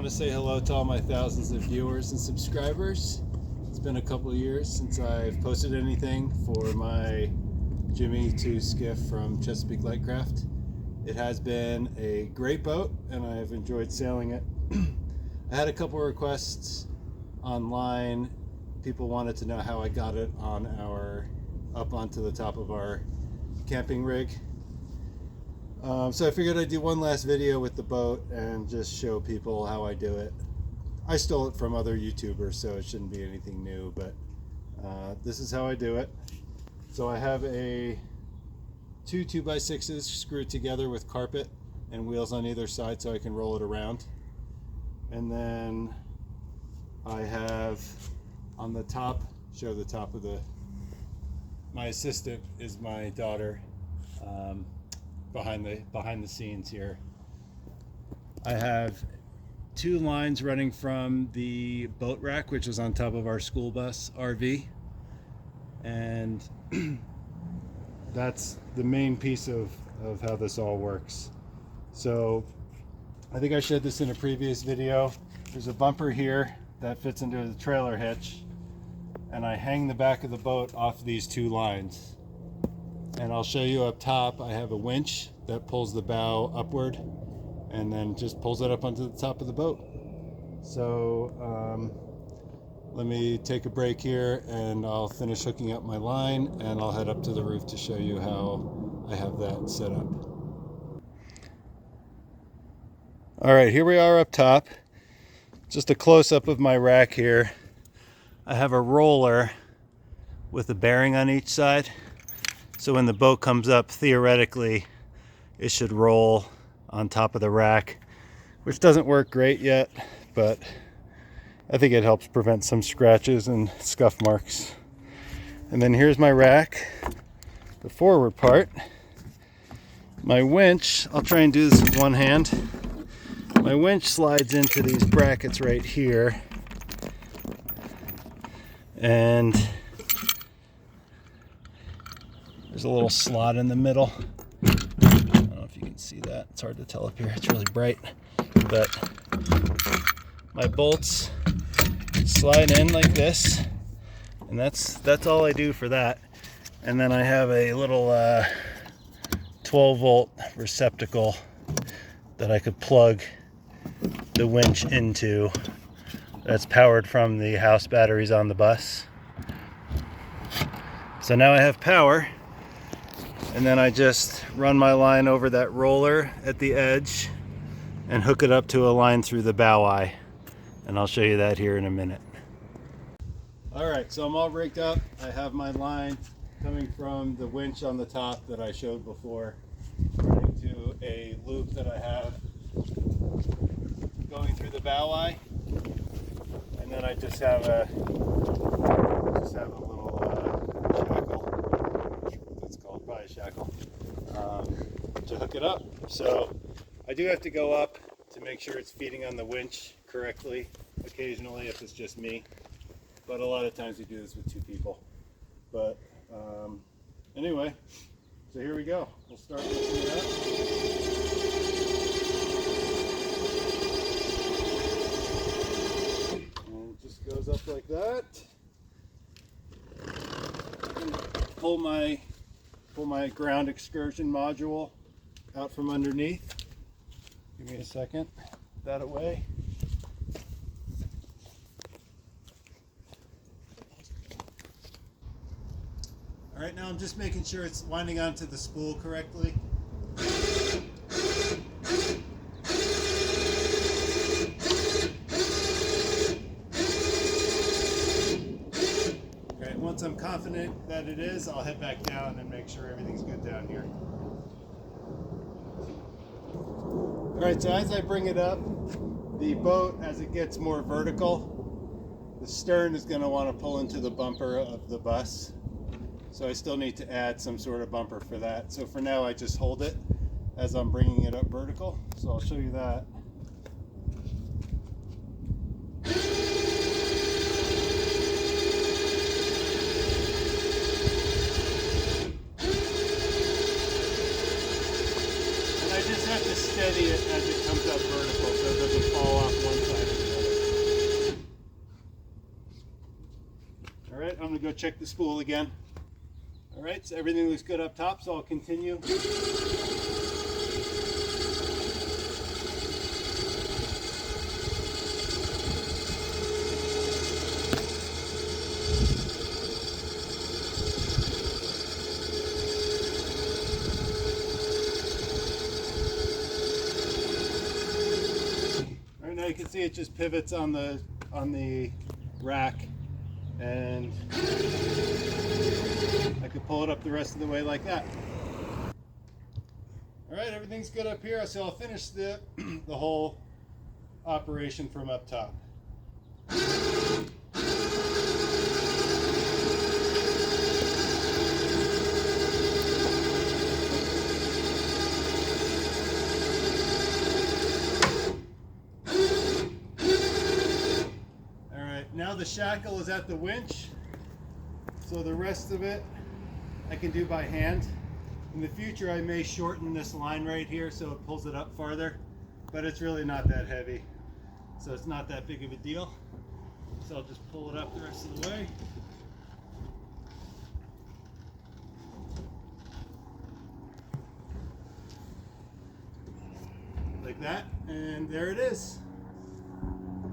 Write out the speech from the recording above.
want to say hello to all my thousands of viewers and subscribers. It's been a couple of years since I've posted anything for my Jimmy II Skiff from Chesapeake Lightcraft. It has been a great boat and I've enjoyed sailing it. I had a couple of requests online. People wanted to know how I got it on up onto the top of our camping rig. So I figured I'd do one last video with the boat and just show people how I do it. I stole it from other YouTubers, so it shouldn't be anything new, but this is how I do it. So I have two 2x6s screwed together with carpet and wheels on either side so I can roll it around. And then I have on the top, show the top of my assistant is my daughter. Behind the scenes here, I have two lines running from the boat rack, which is on top of our school bus RV, and that's the main piece of how this all works. So I think I showed this in a previous video. There's a bumper here that fits into the trailer hitch, and I hang the back of the boat off these two lines. And I'll show you up top, I have a winch that pulls the bow upward and then just pulls it up onto the top of the boat. So let me take a break here and I'll finish hooking up my line and I'll head up to the roof to show you how I have that set up. All right, here we are up top. Just a close-up of my rack here. I have a roller with a bearing on each side. So when the boat comes up, theoretically, it should roll on top of the rack, which doesn't work great yet, but I think it helps prevent some scratches and scuff marks. And then here's my rack, the forward part. My winch, I'll try and do this with one hand. My winch slides into these brackets right here. And there's a little slot in the middle. I don't know if you can see that. It's hard to tell up here. It's really bright. But my bolts slide in like this. And that's all I do for that. And then I have a little 12-volt receptacle that I could plug the winch into. That's powered from the house batteries on the bus. So now I have power. And then I just run my line over that roller at the edge and hook it up to a line through the bow eye. And I'll show you that here in a minute. All right, so I'm all rigged up. I have my line coming from the winch on the top that I showed before, running to a loop that I have going through the bow eye. And then I just have a little shackle. It's called probably a shackle to hook it up. So I do have to go up to make sure it's feeding on the winch correctly occasionally if it's just me, but a lot of times we do this with two people. But anyway, so here we go. We'll start lifting it up. And it just goes up like that. Pull my ground excursion module out from underneath. Give me a second. Put that away. All right, now I'm just making sure it's winding onto the spool correctly. Once I'm confident that it is, I'll head back down and make sure everything's good down here. All right, so as I bring it up, the boat, as it gets more vertical, the stern is going to want to pull into the bumper of the bus. So I still need to add some sort of bumper for that. So for now, I just hold it as I'm bringing it up vertical. So I'll show you that. Steady it as it comes up vertical so it doesn't fall off one side. go check the spool again. All right, so everything looks good up top, so I'll continue. Right now you can see it just pivots on the rack, and I could pull it up the rest of the way like that. All right, everything's good up here, so I'll finish the whole operation from up top. All right, now the shackle is at the winch, so the rest of it I can do by hand. In the future, I may shorten this line right here so it pulls it up farther, but it's really not that heavy, so it's not that big of a deal. So I'll just pull it up the rest of the way. Like that, and there it is.